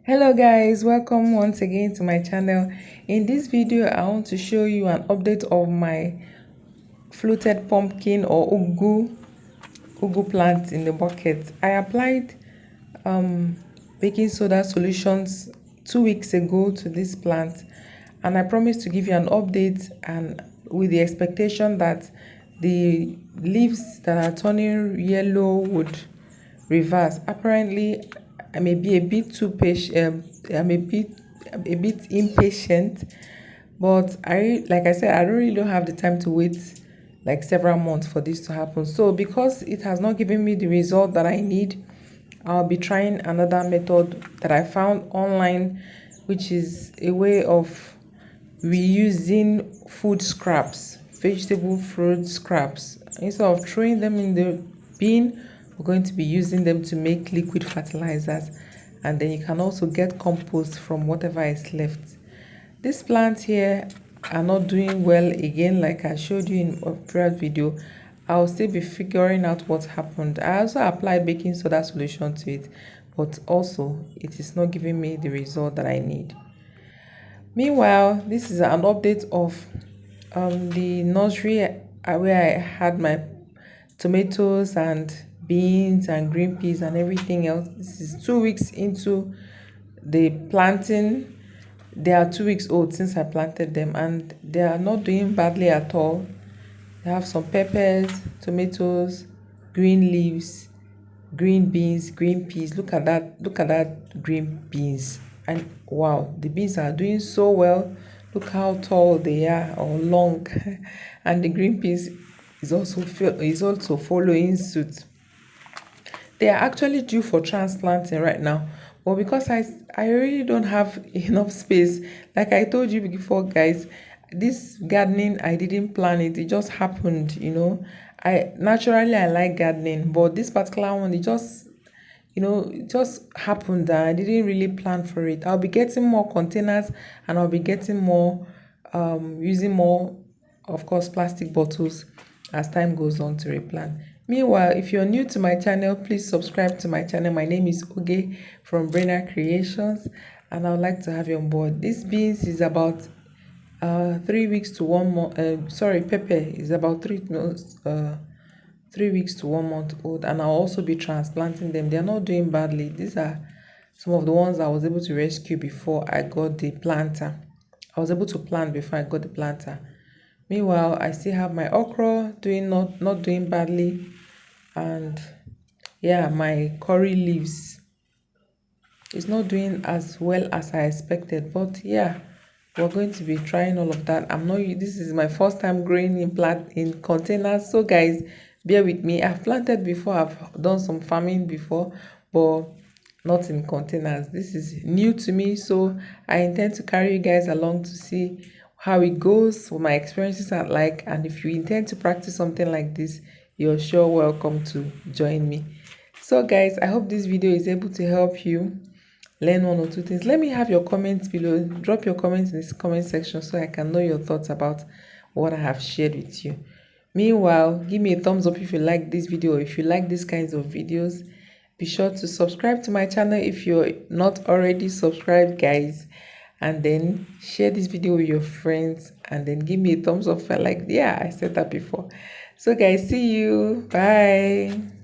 Hello guys, welcome once again to my channel. In this video I want to show you an update of my floated pumpkin or ugu plant in the bucket. I applied baking soda solutions 2 weeks ago to this plant, and I promised to give you an update, and with the expectation that the leaves that are turning yellow would reverse. Apparently I may be a bit too patient. I'm a bit impatient, but like I said, I really don't have the time to wait like several months for this to happen. So because it has not given me the result that I need, I'll be trying another method that I found online, which is a way of reusing food scraps, vegetable fruit scraps. Instead of throwing them in the bin, we're going to be using them to make liquid fertilizers, and then you can also get compost from whatever is left. These plants here are not doing well again, like I showed you in a previous video. I'll still be figuring out what happened. I also applied baking soda solution to it, but also it is not giving me the result that I need. Meanwhile, this is an update of the nursery where I had my tomatoes and beans and green peas and everything else. This is 2 weeks into the planting. They are 2 weeks old since I planted them, and they are not doing badly at all. They have some peppers, tomatoes, green leaves, green beans, green peas. Look at that green beans. And wow, the beans are doing so well. Look how tall they are, or long. And the green peas is also following suit. They are actually due for transplanting right now, but because I really don't have enough space, like I told you before guys, this gardening, I didn't plan it, it just happened, I like gardening, but this particular one, it just it just happened that I didn't really plan for it. I'll be getting more containers, and I'll be getting more using more, of course, plastic bottles as time goes on to replant. Meanwhile, if you're new to my channel, please subscribe to my channel. My name is Oge from BrinaCreations, and I would like to have you on board. This beans is about 3 weeks to 1 month. Pepper is about 3 weeks to 1 month old, and I'll also be transplanting them. They're not doing badly. These are some of the ones I was able to rescue before I got the planter. I was able to plant before I got the planter. Meanwhile, I still have my okra not doing badly, and yeah, my curry leaves is not doing as well as I expected. But yeah, we're going to be trying all of that. This is my first time growing in containers, so guys, bear with me. I've planted before, I've done some farming before, but not in containers. This is new to me, so I intend to carry you guys along to see how it goes, what my experiences are like, and if you intend to practice something like this, you're sure welcome to join me. So guys, I hope this video is able to help you learn 1 or 2 things. Let me have your comments below. Drop your comments in this comment section so I can know your thoughts about what I have shared with you. Meanwhile, give me a thumbs up if you like this video, or if you like these kinds of videos. Be sure to subscribe to my channel if you're not already subscribed, guys, and then share this video with your friends, and then give me a thumbs up if I like. Yeah, I said that before. So guys, see you. Bye.